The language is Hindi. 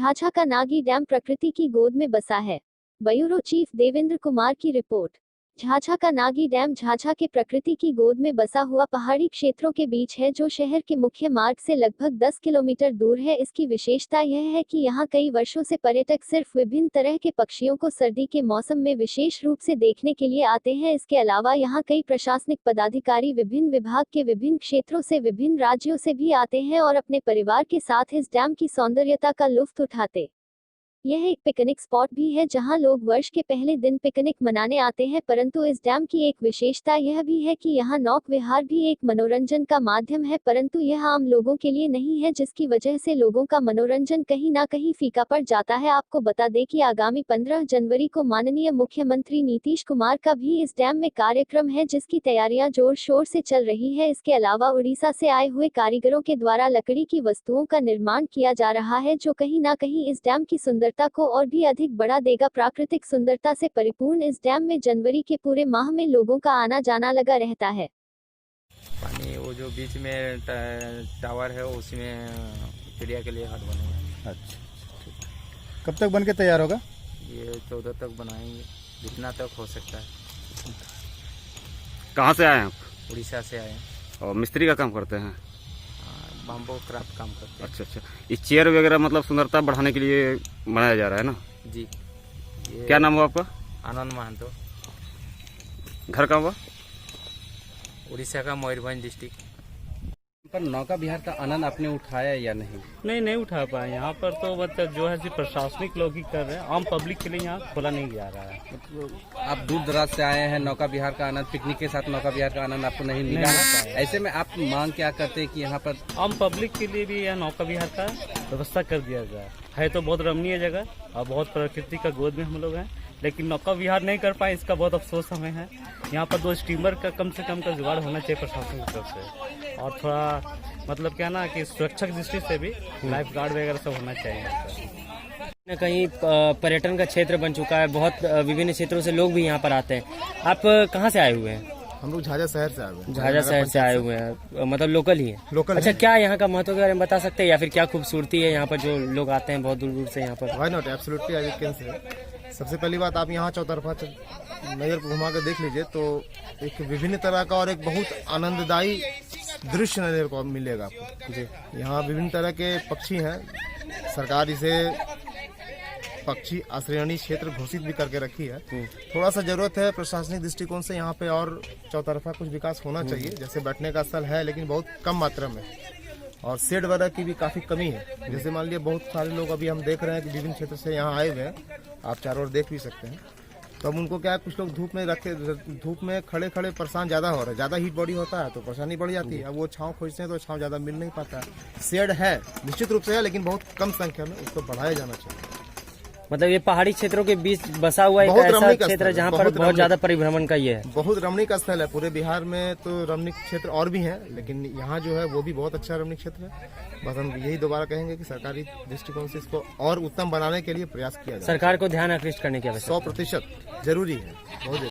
झाझा का नागी डैम प्रकृति की गोद में बसा है। ब्यूरो चीफ देवेंद्र कुमार की रिपोर्ट। झाझा का नागी डैम झाझा के प्रकृति की गोद में बसा हुआ पहाड़ी क्षेत्रों के बीच है, जो शहर के मुख्य मार्ग से लगभग 10 किलोमीटर दूर है। इसकी विशेषता यह है कि यहाँ कई वर्षों से पर्यटक सिर्फ विभिन्न तरह के पक्षियों को सर्दी के मौसम में विशेष रूप से देखने के लिए आते हैं। इसके अलावा यहाँ कई प्रशासनिक पदाधिकारी विभिन्न विभाग के विभिन्न क्षेत्रों से विभिन्न राज्यों से भी आते हैं और अपने परिवार के साथ इस डैम की सौंदर्यता का लुत्फ उठाते। यह एक पिकनिक स्पॉट भी है, जहां लोग वर्ष के पहले दिन पिकनिक मनाने आते हैं। परंतु इस डैम की एक विशेषता यह भी है कि यहाँ नौक विहार भी एक मनोरंजन का माध्यम है, परंतु यह आम लोगों के लिए नहीं है, जिसकी वजह से लोगों का मनोरंजन कहीं ना कहीं फीका पड़ जाता है। आपको बता दें कि आगामी 15 जनवरी को माननीय मुख्यमंत्री नीतीश कुमार का भी इस डैम में कार्यक्रम है, जिसकी तैयारियां जोर शोर से चल रही है। इसके अलावा उड़ीसा से आए हुए कारीगरों के द्वारा लकड़ी की वस्तुओं का निर्माण किया जा रहा है, जो कहीं ना कहीं इस डैम की सुंदरता को और भी अधिक बढ़ा देगा। प्राकृतिक सुंदरता से परिपूर्ण इस डैम में जनवरी के पूरे माह में लोगों का आना जाना लगा रहता है। पानी वो जो बीच में टावर है उसमें चिड़िया के लिए हट बनेगा। अच्छा, कब तक बन के तैयार होगा? ये 14 तक बनाएंगे, जितना तक हो सकता है। कहाँ से आए हैं आप? उड़ीसा से आए। और मिस्त्री का काम करते हैं? बम्बो क्राफ्ट काम करते हैं। अच्छा, इस चेयर वगैरह मतलब सुंदरता बढ़ाने के लिए बनाया जा रहा है ना जी। क्या नाम हुआ आपका? आनंद महंतो। घर का हुआ? उड़ीसा का मयूरभंज डिस्ट्रिक्ट। पर नौका विहार का आनंद आपने उठाया या नहीं? नहीं उठा पाए। यहाँ पर तो मतलब जो है सिर्फ प्रशासनिक लोग ही कर रहे हैं, आम पब्लिक के लिए यहाँ खोला नहीं जा रहा है। आप दूर दराज से आए हैं, नौका विहार का आनंद, पिकनिक के साथ नौका विहार का आनंद आपको नहीं मिला है। ऐसे में आप मांग क्या करते हैं कि यहाँ पर आम पब्लिक के लिए भी यह नौका विहार का व्यवस्था कर दिया जाए। है तो बहुत रमणीय जगह और बहुत प्रकृति का गोद में हम लोग हैं, लेकिन नौका विहार नहीं कर पाए, इसका बहुत अफसोस हमें है। यहाँ पर 2 स्टीमर का कम से कम का जुगाड़ होना चाहिए प्रशासन की तरफ से, और थोड़ा मतलब क्या ना कि सुरक्षा की दृष्टि से भी लाइफ गार्ड वगैरह सब होना चाहिए। कहीं पर्यटन का क्षेत्र बन चुका है, बहुत विभिन्न क्षेत्रों से लोग भी यहाँ पर आते हैं। आप कहाँ से आए हुए हैं? हम लोग झाझा शहर से आए हुए हैं। झाझा शहर से आए हुए हैं, मतलब लोकल ही है? लोकल। अच्छा, क्या यहाँ का महत्व के बारे में बता सकते हैं, या फिर क्या खूबसूरती है यहाँ पर जो लोग आते हैं बहुत दूर दूर से यहाँ पर? Why not, absolutely I can say. सबसे पहली बात, आप यहाँ चौतरफा नजर को घुमा कर देख लीजिए तो एक विभिन्न तरह का और एक बहुत आनंददायी दृश्य नजर को मिलेगा आपको जी। यहाँ विभिन्न तरह के पक्षी हैं, सरकार इसे पक्षी आश्रयणी क्षेत्र घोषित भी करके रखी है। थोड़ा सा जरूरत है प्रशासनिक दृष्टिकोण से यहाँ पे और चौतरफा कुछ विकास होना चाहिए। जैसे बैठने का स्थल है, लेकिन बहुत कम मात्रा में, और शेड वगैरह की भी काफी कमी है। जैसे मान लिया बहुत सारे लोग अभी हम देख रहे हैं कि विभिन्न क्षेत्र से यहाँ आए हुए हैं, आप चारों ओर देख भी सकते हैं। तो अब उनको क्या है, कुछ लोग धूप में खड़े परेशान ज्यादा हो रहे हैं, ज्यादा हीट बॉडी होता है तो परेशानी बढ़ जाती है। अब वो छांव खोजते हैं तो छांव ज्यादा मिल नहीं पाता है। शेड है, निश्चित रूप से है, लेकिन बहुत कम संख्या में, उसको बढ़ाया जाना चाहिए। मतलब ये पहाड़ी क्षेत्रों के बीच बसा हुआ एक ऐसा क्षेत्र है जहाँ पर बहुत ज्यादा परिभ्रमण का ये है। बहुत रमणीक स्थल है। पूरे बिहार में तो रमणीक क्षेत्र और भी हैं, लेकिन यहाँ जो है वो भी बहुत अच्छा रमणीक क्षेत्र है। बस हम यही दोबारा कहेंगे कि सरकारी दृष्टिकोण से इसको और उत्तम बनाने के लिए प्रयास किया जाए। सरकार को ध्यान आकृष्ट करने की आवश्यकता 100% जरूरी है, बहुत जरूरी है।